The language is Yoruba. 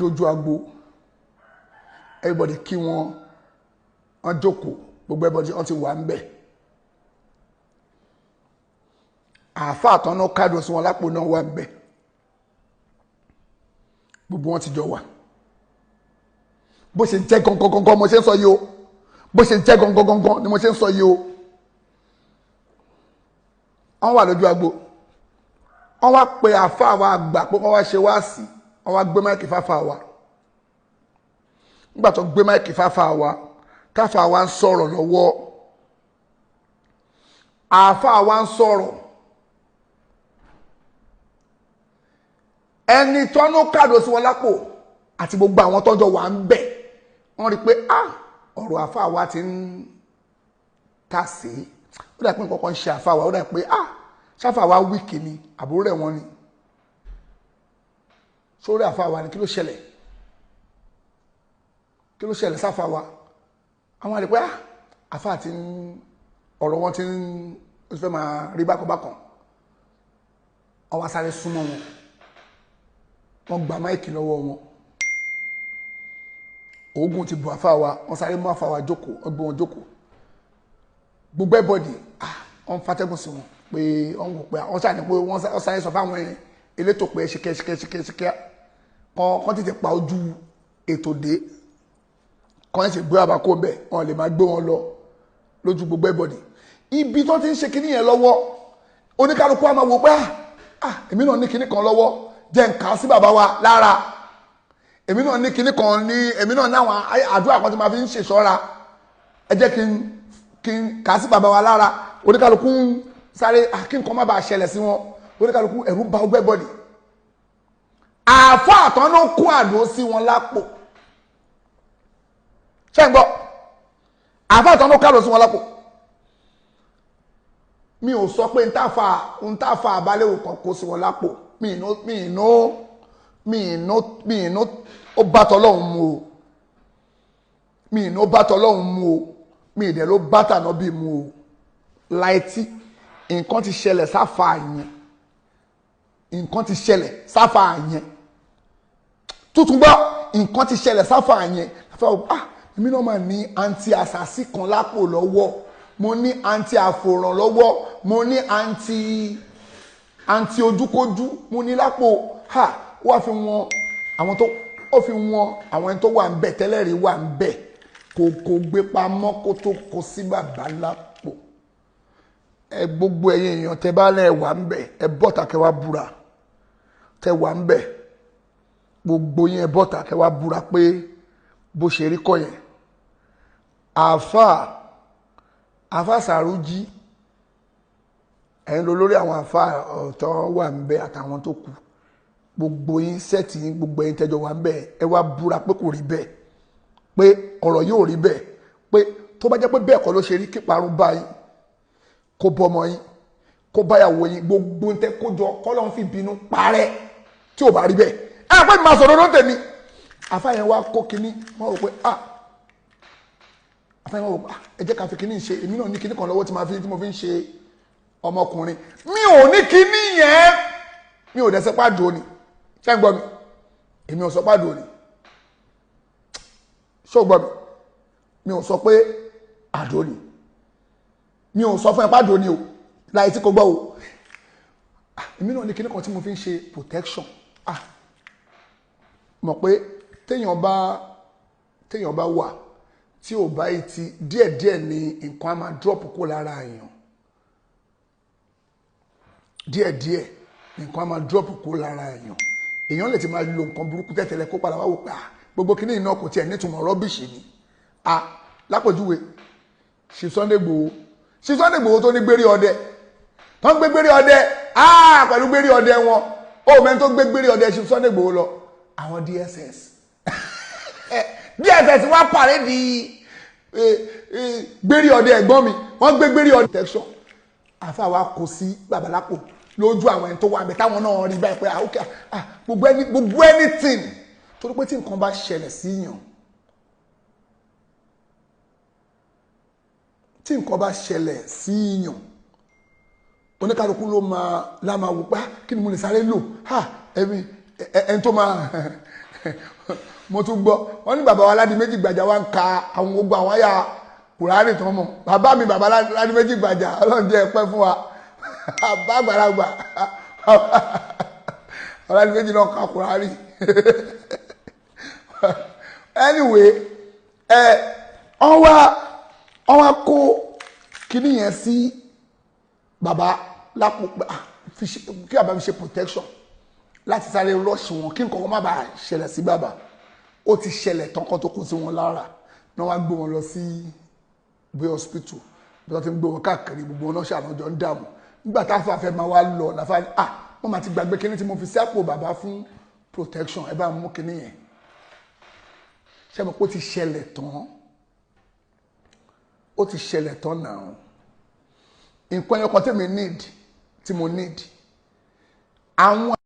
dojú agbo everybody kí wọn jókòó gbogbo everybody wọ́n ti wà ń bẹ̀ àáfàá tán náà kádùn sí wọn lápò náà wà ń bẹ̀ gbogbo wọn ti jọ wà bó ṣe jẹ́ gangan mo ṣe ń sọ yìí o bó ṣe jẹ́ gangan ni mo ṣe ń sọ yìí o wọ́n wà lójú agbo wọ́n wá pe àáfàá wa àgbà pé wọ́n wá ṣe wá sí wọ́n wá gbé máìkì fáfàá wa nígbà tó gbé máìkì fáfàá wa káfàá wa ń sọ̀rọ̀ lọ́wọ́ àáfàá wa ń sọ̀rọ̀ ẹni tọ́nú kàdó sí wọn lápò àti gbogbo àwọn tọ́jọ́ wà ń bẹ̀ wọ́n rí pé ọ̀rọ̀ àáfàá wa ti ń tà sí ó dà pé nǹkan kan ń ṣe àáfàá wa ó dà pé ṣáfàá wa wíìkì ni àbúrò rẹ̀ wọ́n ni sórí àáfàá wa ni kí ló ṣẹlẹ̀ sáfàá wa àwọn àlè pé àáfàá ti ń ọ̀rọ̀ wọn ti ń ó ti fẹ́ máa rí bákanbákan wọ́n wá sáré súnmọ́ wọn wọ́n gba máìkì lọ́wọ́ wọn oògùn ti bù àáfàá wa wọ́n sáré mú àáfàá wa jókòó wọ́n gbé wọn jókòó gbogbo ẹbọdì wọ́n fatẹ́gùn sí wọn pé wọ́n wò pé wọ́n sáré pé wọ́n sáré sọ fáwọn elétò pé ṣìkẹ́ kan tètè pa ojú ètò dé kan ṣe gbé àbákò bẹ́ẹ̀ wọ́n lè máa gbé wọn lọ lójú gbogbo ẹbọdì ibi tó ti ń ṣe kinní yẹn lọ́wọ́ oníkálukú á máa wò pé èmi náà ní kinní kan lọ́wọ́ jẹ́ nǹkan sí bàbá wa lára èmi náà ní kinní kan ní èmi náà náwọn àdúrà kan tí ma fi ń ṣèṣọ́ra ẹ jẹ́ kí n kà sí bàbá wa lára oníkálukú ń sáré kí nǹkan má bàa ṣẹlẹ̀ sí wọn oníkálukú ẹ̀rù bà ọgbẹ́ bọ́dì àáfàá àtọ́ náà kún àdó sí wọn lápò ṣé ń gbọ́ àáfàá àtọ́ náà kún àdó sí wọn lápò mi ò sọ pé n táfà àbálẹ̀wò kan kó sí wọn lápò mi ìnú ó bá tọ́lọ́hun mu o mi ìnú ó bá tọ́lọ́hun mu o mi ìdẹ̀ ló bá tàná bí mu o láìtí nǹkan ti ṣẹlẹ̀ sáfà yẹn nǹkan ti ṣẹlẹ̀ sáfà yẹn tuntun gbọ́ nǹkan ti ṣẹlẹ̀ sáfà yẹn èmi náà máa ní anti àṣàsí kan lápò lọ́wọ́ mo ní anti àfòràn lọ́wọ́ mo ní anti ojúkójú mo ní lápò wá fi wọn àwọn tó ó fi wọn àwọn ẹni tó wà ń bẹ̀ tẹ́lẹ̀rí wà ń bẹ̀ kò gbé pamọ́ kó tó kó sí bàbá lápò gbogbo ẹ̀yin èèyàn tẹ́ bá lẹ́ wà ń bẹ̀ ẹ bọ́ta kẹ́ wá búra tẹ́ wà ń bẹ̀ gbogbo yín ẹ bọ́ta kẹ́ wá búra pé bó ṣe rí kọ́ yẹn àáfà Sàrújí ẹ̀yin ló lórí àwọn àáfà ọ̀tọ̀ wà ń bẹ̀ àtàwọn tó kù gbogbo yín sẹ́ẹ̀tì yín gbogbo ẹ̀yin tẹ́jọ wà ń bẹ̀ ẹ wá búra pé kò rí bẹ́ẹ̀ pé ọ̀rọ̀ yóò rí bẹ́ẹ̀ pé tó bá jẹ́ pé bẹ́ẹ̀ kọ́ ló ṣe rí kí parun bá yín kó bọ́mọ yín kó báyàwó yín gbogbo ń tẹ́ kójọ kọ́lọ́ ń fi bínú parẹ́ tí ò bá rí bẹ́ẹ̀ pé mi máa sọ̀rọ̀ ló tèmi àfáyẹn wá kó kinní wọ́n rò pé àfáyẹn wọ́n rò pé ẹ jẹ́ ká fi kinní ṣe èmi náà ní kinní kan lọ́wọ́ tí mo fi ń ṣe ọmọkùnrin mi ò ní kinní yẹn mi ò dẹ̀ sẹ́pà dùn ni ṣé ń gbọ́ mi èmi ò sọ pàdé òní ṣó gbọ́ mi ò sọ pé àdó ni mi ò sọ fún ẹ pàdé òní o láì tí kò gbọ́ o èmi náà ní kíní kan tí mo fi ń ṣe protection mọ̀ pé téèyàn bá wà tí ò bá yìí ti díẹ̀díẹ̀ ni nǹkan á máa drop kó lára èèyàn díẹ̀díẹ̀ nǹkan á máa drop kó lára èèyàn lè ti máa lo nǹkan burúkú tẹ́tẹ̀lẹ̀ kó padà wá wò pé gbogbo kíní iná kò tiẹ̀ nítumọ̀ rọ́bìṣì ni lápòjúwe ṣì Sunday Igboho tó ní gbérí ọdẹ tó ń gbé gbérí ọdẹ pẹ̀lú gbérí ọdẹ wọn ó mẹ́ni tó gbé gbérí ọdẹ ṣì Sunday Igboho lọ àwọn DSS DSS wá pàrẹ́ di gbérí ọdẹ ẹ̀gbọ́n mi wọ́n gbé gbérí ọdẹ protection àfa wa kò sí babalápò lójú àwọn ẹni tó wà bẹ táwọn náà rí báyìí pé gbogbo anything torí pé tí nǹkan bá ṣẹlẹ̀ síyàn tí nǹkan bá ṣẹlẹ̀ síyàn oníkálukú ló máa wò pé kí ni mo lè sáré lò ẹni tó máa mo tún gbọ́ wọ́n ní bàbá wa Ládi Méjì Gbàjà wa ń ka àwọn gbogbo àwọn àyà Kùránì tó mọ̀ bàbá mi bàbá Ládi Méjì Gbàjà Ọlọ́run jẹ́ ẹ̀pẹ́ fún wa bàbá àgbàlagbà Ládi Méjì náà ka Kùránì anyway ọwọ́ kó kíní yẹn sí bàbá Lápò kí bàbá mi ṣe protection láti sáré rush wọn kí nǹkan má bàa ṣẹlẹ̀ sí bàbá ó ti ṣẹlẹ̀ tán kan tó kù sí wọn lára náà wá gbé wọn lọ sí bí hospital bí wọ́n ti ń gbé wọn káàkiri gbogbo wọn náà ṣàlọ́jọ́ ń dààmú nígbà táfà fẹ́ máa wá lọ láfa wọ́n máa ti gbàgbé kíní tí mo fi sí àpò bàbá fún protection ẹ bá mú kíní yẹn ṣé mo pé ó ti ṣẹlẹ̀ tán náà nǹkan ẹyọ kan tí mo need àwọn